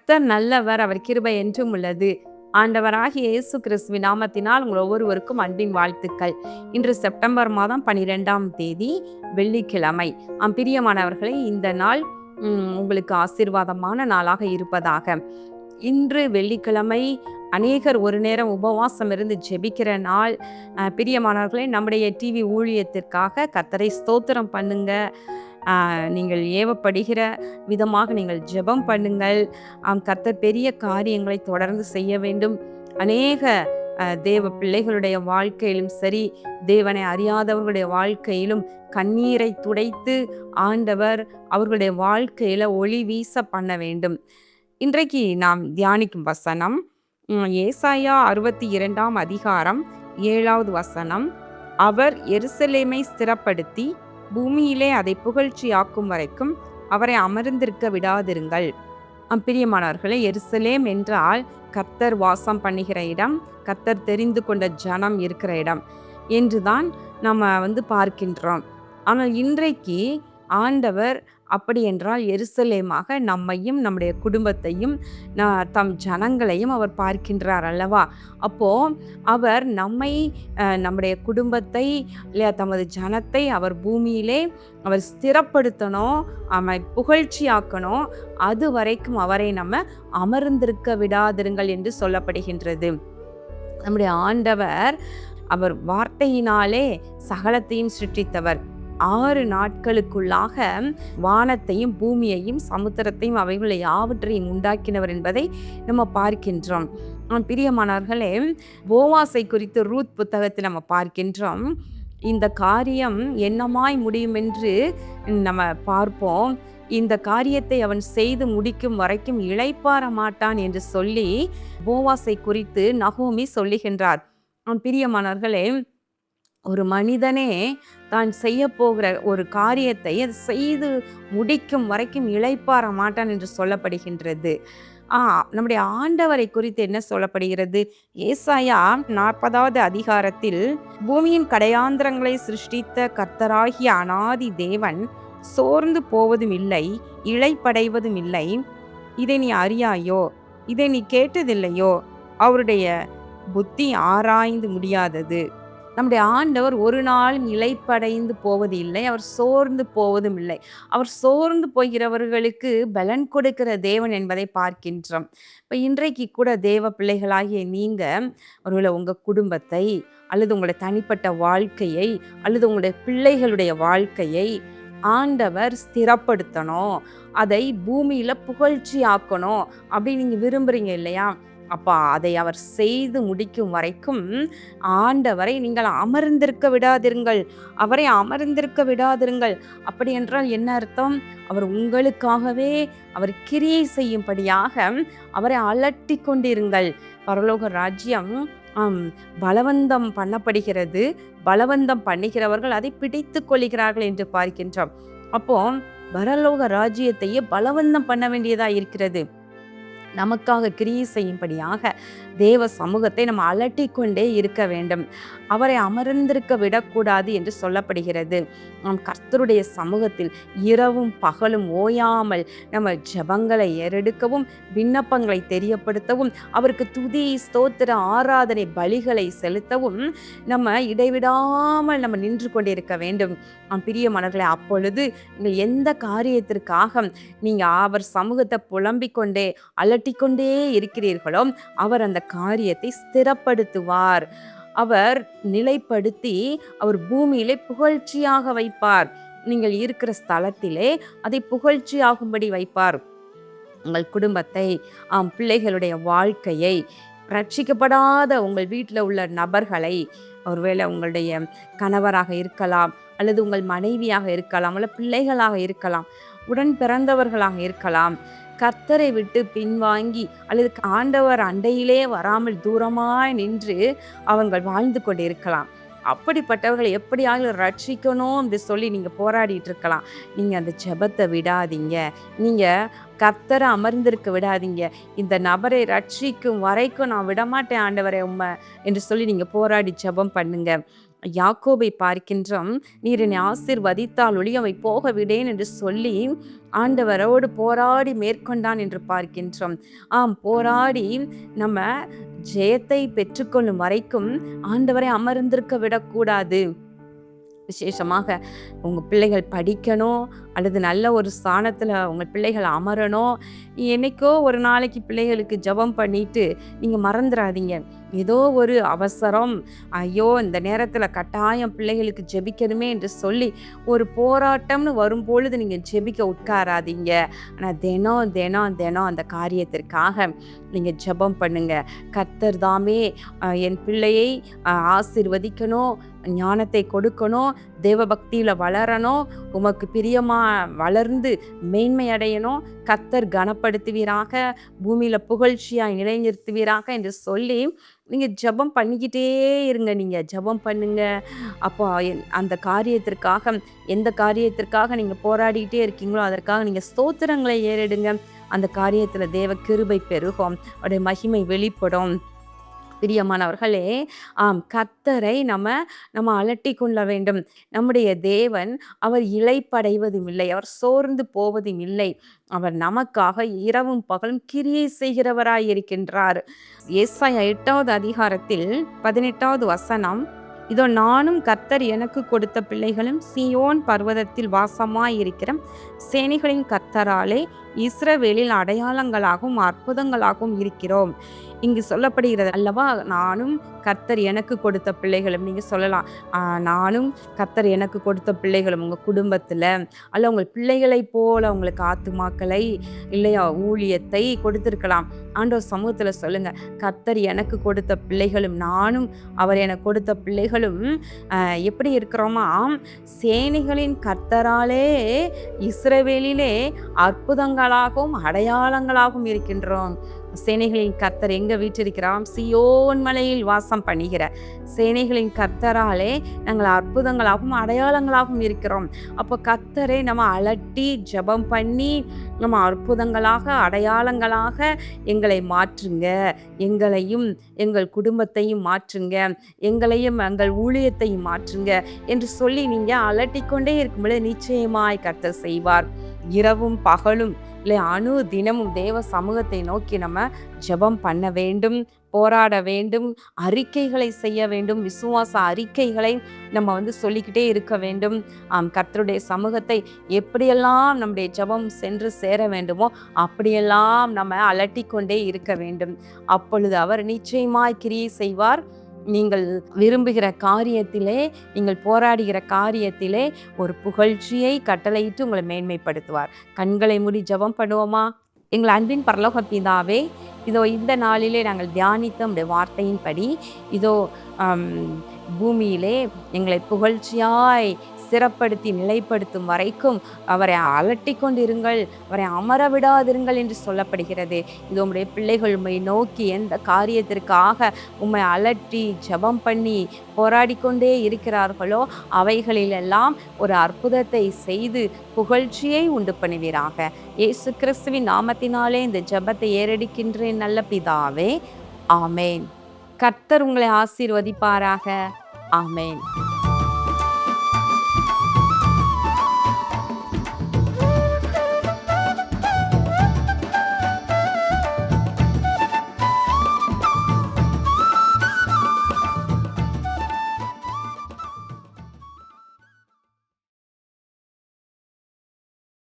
கர்த்தர் நல்லவர், அவர் கிருபை என்றும் உள்ளது. ஆண்டவராகிய இயேசு கிறிஸ்துவின் நாமத்தினால் உங்கள் ஒவ்வொருவருக்கும் அன்பின் வாழ்த்துக்கள். இன்று செப்டம்பர் மாதம் 12ஆம் தேதி வெள்ளிக்கிழமை. பிரியமானவர்களே, இந்த நாள் உங்களுக்கு ஆசீர்வாதமான நாளாக இருப்பதாக. இன்று வெள்ளிக்கிழமை அநேகர் ஒரு நேரம் உபவாசம் இருந்து ஜெபிக்கிற நாள். பிரியமானவர்களே, நம்முடைய டிவி ஊழியத்திற்காக கர்த்தரை ஸ்தோத்திரம் பண்ணுங்க. நீங்கள் ஏவப்படுகிற விதமாக நீங்கள் ஜெபம் பண்ணுங்கள். கர்த்தர் பெரிய காரியங்களை தொடர்ந்து செய்ய வேண்டும். அநேக தேவ பிள்ளைகளுடைய வாழ்க்கையிலும் சரி, தேவனை அறியாதவர்களுடைய வாழ்க்கையிலும் கண்ணீரை துடைத்து ஆண்டவர் அவர்களுடைய வாழ்க்கையில ஒளி வீச பண்ண வேண்டும். இன்றைக்கு நாம் தியானிக்கும் வசனம் ஏசாயா 62ஆம் அதிகாரம் 7வது வசனம். அவர் எருசலேமை ஸ்திரப்படுத்தி பூமியிலே அதை புகழ்ச்சியாக்கும் வரைக்கும் அவரை அமர்ந்திருக்க விடாதிருங்கள். பிரியமானவர்களே, எருசலேம் என்றால் கர்த்தர் வாசம் பண்ணுகிற இடம், கர்த்தர் தெரிந்து கொண்ட ஜனம் இருக்கிற இடம் என்றுதான் நம்ம பார்க்கின்றோம். ஆனால் இன்றைக்கு ஆண்டவர் அப்படி என்றால் எருசலேமாக நம்மையும் நம்முடைய குடும்பத்தையும் தம் ஜனங்களையும் அவர் பார்க்கின்றார் அல்லவா? அப்போ அவர் நம்மை, நம்முடைய குடும்பத்தை இல்லையா, தமது ஜனத்தை அவர் பூமியிலே அவர் ஸ்திரப்படுத்தணும், புகழ்ச்சியாக்கணும். அது வரைக்கும் அவரை நம்ம அமர்ந்திருக்க விடாதிருங்கள் என்று சொல்லப்படுகின்றது. நம்முடைய ஆண்டவர் அவர் வார்த்தையினாலே சகலத்தையும் சிருஷ்டித்தவர். 6 நாட்களுக்குள்ளாக வானத்தையும் பூமியையும் சமுத்திரத்தையும் அவைகளை யாவற்றையும் உண்டாக்கினவர் என்பதை நம்ம பார்க்கின்றோம். பிரியமானவர்களே, போவாசை குறித்து ரூத் புத்தகத்தில் நம்ம பார்க்கின்றோம். இந்த காரியம் என்னமாய் முடியும் என்று நம்ம பார்ப்போம். இந்த காரியத்தை அவன் செய்து முடிக்கும் வரைக்கும் இளைப்பாற மாட்டான் என்று சொல்லி போவாசை குறித்து நகோமி சொல்லுகின்றார். பிரியமானவர்களே, ஒரு மனிதனே தான் செய்ய போகிற ஒரு காரியத்தை அது செய்து முடிக்கும் வரைக்கும் இளைப்பாற மாட்டான் என்று சொல்லப்படுகின்றது. நம்முடைய ஆண்டவரை குறித்து என்ன சொல்லப்படுகிறது? ஏசாயா 40வது அதிகாரத்தில் பூமியின் கடையாந்திரங்களை சிருஷ்டித்த கர்த்தராகிய அநாதி தேவன் சோர்ந்து போவதும் இல்லை, இளைப்படைவதும் இல்லை. இதை நீ அறியாயோ? இதை நீ கேட்டதில்லையோ? அவருடைய புத்தி ஆராய்ந்து முடியாதது. நம்முடைய ஆண்டவர் ஒரு நாளும் இளைப்படைந்து போவது இல்லை, அவர் சோர்ந்து போவதும் இல்லை. அவர் சோர்ந்து போகிறவர்களுக்கு பலன் கொடுக்கிற தேவன் என்பதை பார்க்கின்றோம். இப்போ இன்றைக்கு கூட தேவ பிள்ளைகளாகிய நீங்கள் ஒருவேளை உங்கள் குடும்பத்தை அல்லது உங்களுடைய தனிப்பட்ட வாழ்க்கையை அல்லது உங்களுடைய பிள்ளைகளுடைய வாழ்க்கையை ஆண்டவர் ஸ்திரப்படுத்தணும், அதை பூமியில் புகழ்ச்சி ஆக்கணும் அப்படின்னு நீங்கள் விரும்புகிறீங்க இல்லையா? அப்போ அதை அவர் செய்து முடிக்கும் வரைக்கும் ஆண்டவரை நீங்கள் அமர்ந்திருக்க விடாதிருங்கள், அவரை அமர்ந்திருக்க விடாதிருங்கள். அப்படி என்றால் என்ன அர்த்தம்? அவர் உங்களுக்காகவே அவர் கிரியை செய்யும்படியாக அவரை அலட்டி கொண்டிருங்கள். பரலோக ராஜ்யம் பலவந்தம் பண்ணப்படுகிறது, பலவந்தம் பண்ணுகிறவர்கள் அதை பிடித்து கொள்கிறார்கள் என்று பார்க்கின்றோம். அப்போ பரலோக ராஜ்யத்தையே பலவந்தம் பண்ண வேண்டியதாக இருக்கிறது. நமக்காக கிரியை செய்யும்படியாக தேவ சமூகத்தை நம்ம அலட்டி கொண்டே இருக்க வேண்டும். அவரை அமர்ந்திருக்க விடக்கூடாது என்று சொல்லப்படுகிறது. கர்த்தருடைய சமூகத்தில் இரவும் பகலும் ஓயாமல் நம்ம ஜெபங்களை ஏறெடுக்கவும், விண்ணப்பங்களை தெரியப்படுத்தவும், அவருக்கு துதி ஸ்தோத்திர ஆராதனை பலிகளை செலுத்தவும் நம்ம இடைவிடாமல் நம்ம நின்று கொண்டிருக்க வேண்டும். பிரியமானவர்களே, அப்பொழுது நீங்கள் எந்த காரியத்திற்காக நீங்கள் அவர் சமூகத்தை புலம்பிக் கொண்டே அலட்டிக்கொண்டே இருக்கிறீர்களோ அவர் அந்த காரியத்தை ஸ்திரப்படுத்துவார், அவர் நிலைப்படுத்தி அவர் பூமியிலே புகழ்ச்சியாக வைப்பார். நீங்கள் இருக்கிற ஸ்தலத்திலே அதை புகழ்ச்சியாகும்படி வைப்பார். உங்கள் குடும்பத்தை, பிள்ளைகளுடைய வாழ்க்கையை, ரட்சிக்கப்படாத உங்கள் வீட்டில் உள்ள நபர்களை, ஒருவேளை உங்களுடைய கணவராக இருக்கலாம் அல்லது உங்கள் மனைவியாக இருக்கலாம் அல்லது பிள்ளைகளாக இருக்கலாம், உடன் பிறந்தவர்களாக இருக்கலாம், கர்த்தரை விட்டு பின்வாங்கி அல்லது ஆண்டவர் அண்டையிலே வராமல் தூரமாய் நின்று அவங்கள் வாழ்ந்து கொண்டு இருக்கலாம். அப்படிப்பட்டவர்களை எப்படியாவது ரட்சிக்கணும் அப்படி சொல்லி நீங்கள் போராடிட்டு இருக்கலாம். நீங்கள் அந்த ஜெபத்தை விடாதீங்க, நீங்கள் கர்த்தரை அமர்ந்திருக்க விடாதீங்க. இந்த நபரை ரட்சிக்கும் வரைக்கும் நான் விடமாட்டேன் ஆண்டவரை உம்மை என்று சொல்லி நீங்கள் போராடி ஜெபம் பண்ணுங்க. யாக்கோபை பார்க்கின்றோம். நீர் என்னை ஆசீர்வதித்தால் ஒழிய அவை போக விடேன் என்று சொல்லி ஆண்டவரோடு போராடி மேற்கொண்டான் என்று பார்க்கின்றோம். போராடி நம்ம ஜெயத்தை பெற்றுக்கொள்ளும் வரைக்கும் ஆண்டவரை அமர்ந்திருக்க விடக்கூடாது. விசேஷமாக உங்கள் பிள்ளைகள் படிக்கணும் அல்லது நல்ல ஒரு ஸ்தானத்தில் உங்கள் பிள்ளைகள் அமரணும். என்னைக்கோ ஒரு நாளைக்கு பிள்ளைகளுக்கு ஜெபம் பண்ணிட்டு நீங்கள் மறந்துடாதீங்க. ஏதோ ஒரு அவசரம், ஐயோ இந்த நேரத்தில் கட்டாயம் பிள்ளைகளுக்கு ஜெபிக்கணுமே என்று சொல்லி ஒரு போராட்டம்னு வரும்பொழுது நீங்கள் ஜெபிக்க உட்காராதீங்க. ஆனால் தினம் தினம் தினம் அந்த காரியத்திற்காக நீங்கள் ஜெபம் பண்ணுங்க. கர்த்தர் தாமே என் பிள்ளையை ஆசீர்வதிக்கணும், ஞானத்தை கொடுக்கணும், தேவ பக்தியில் வளரணும், உமக்கு பிரியமாக வளர்ந்து மேன்மை அடையணும், கர்த்தர் கனப்படுத்துவீராக, பூமியில் புகழ்ச்சியாய் நிலைநிறுத்துவீராக என்று சொல்லி நீங்கள் ஜெபம் பண்ணிக்கிட்டே இருங்க. நீங்கள் ஜெபம் பண்ணுங்க. அப்போ அந்த காரியத்திற்காக, எந்த காரியத்திற்காக நீங்கள் போராடிக்கிட்டே இருக்கீங்களோ அதற்காக நீங்கள் ஸ்தோத்திரங்களை ஏறெடுங்க. அந்த காரியத்தில் தேவ கிருபை பெருகும், அவருடைய மகிமை வெளிப்படும். பிரியமானவர்களே, கர்த்தரை நம்ம அலட்டி கொள்ள வேண்டும். நம்முடைய தேவன் அவர் இளைப்படைவதும் இல்லை, அவர் சோர்ந்து போவதும் இல்லை. அவர் நமக்காக இரவும் பகலும் கிரியை செய்கிறவராயிருக்கின்றார். ஏசாயா 8வது அதிகாரத்தில் 18வது வசனம், இதோ நானும் கர்த்தர் எனக்கு கொடுத்த பிள்ளைகளும் சீயோன் பர்வதத்தில் வாசமாயிருக்கிற சேனைகளின் கர்த்தராலே இஸ்ரவேலில் அடையாளங்களாகவும் அற்புதங்களாகவும் இருக்கிறோம். இங்கு சொல்லப்படுகிறது அல்லவா, நானும் கர்த்தர் எனக்கு கொடுத்த பிள்ளைகளும். நீங்கள் சொல்லலாம், நானும் கர்த்தர் எனக்கு கொடுத்த பிள்ளைகளும். உங்கள் குடும்பத்தில் அல்ல உங்கள் பிள்ளைகளை போல உங்களுக்கு ஆத்துமாக்களை இல்லையா ஊழியத்தை கொடுத்துருக்கலாம். ஆண்டவர் சமூகத்தில் சொல்லுங்க, கர்த்தர் எனக்கு கொடுத்த பிள்ளைகளும் நானும் அவர் எனக்கு கொடுத்த பிள்ளைகளும் எப்படி இருக்கிறோமா, சேனைகளின் கர்த்தராலே இஸ்ரவேலிலே அற்புதங்களாகவும் அடையாளங்களாகவும் இருக்கின்றோம். சேனைகளின் கர்த்தர் எங்க வீற்றிருக்கிறார்? சீயோன் மலையில் வாசம் பண்ணுகிற சேனைகளின் கர்த்தராலே நாங்கள் அற்புதங்களாகவும் அடையாளங்களாகவும் இருக்கிறோம். அப்போ கர்த்தரை நம்ம அலட்டி ஜெபம் பண்ணி நம்ம அற்புதங்களாக அடையாளங்களாக எங்களை மாற்றுங்க, எங்களையும் எங்கள் குடும்பத்தையும் மாற்றுங்க, எங்களையும் எங்கள் ஊழியத்தையும் மாற்றுங்க என்று சொல்லி நீங்கள் அலட்டிக்கொண்டே இருக்கும்போது நிச்சயமாய் கர்த்தர் செய்வார். இரவும் பகலும் இல்லை அணு தினமும் தேவ சமூகத்தை நோக்கி நம்ம ஜெபம் பண்ண வேண்டும், போராட வேண்டும், அறிக்கைகளை செய்ய வேண்டும், விசுவாச அறிக்கைகளை நம்ம சொல்லிக்கிட்டே இருக்க வேண்டும். கர்த்தருடைய சமூகத்தை எப்படியெல்லாம் நம்முடைய ஜெபம் சென்று சேர வேண்டுமோ அப்படியெல்லாம் நம்ம அலட்டிக்கொண்டே இருக்க வேண்டும். அப்பொழுது அவர் நிச்சயமாய் கிரியை செய்வார். நீங்கள் விரும்புகிற காரியத்திலே, நீங்கள் போராடுகிற காரியத்திலே ஒரு புகழ்ச்சியை கட்டளையிட்டு உங்களை மேன்மைப்படுத்துவார். கண்களை மூடி ஜெபம் பண்ணுவோமா? எங்கள் அன்பின் பரலோக பிதாவே, இதோ இந்த நாளிலே நாங்கள் தியானித்த உம்முடைய வார்த்தையின்படி இதோ பூமியிலே எங்களை புகழ்ச்சியாய் சிறப்படுத்தி நிலைப்படுத்தும் வரைக்கும் அவரை அலட்டி கொண்டிருங்கள், அவரை அமர விடாதிருங்கள் என்று சொல்லப்படுகிறது. இது உம்முடைய பிள்ளைகள் உம்மை நோக்கி எந்த காரியத்திற்காக உம்மை அலட்டி ஜெபம் பண்ணி போராடி கொண்டே இருக்கிறார்களோ அவைகளிலெல்லாம் ஒரு அற்புதத்தை செய்து புகழ்ச்சியை உண்டு பண்ணுவீராக. இயேசு கிறிஸ்துவின் நாமத்தினாலே இந்த ஜெபத்தை ஏறெடுக்கின்றேன் நல்ல பிதாவே, ஆமேன். கர்த்தர் உங்களை ஆசீர்வதிப்பாராக. ஆமேன்.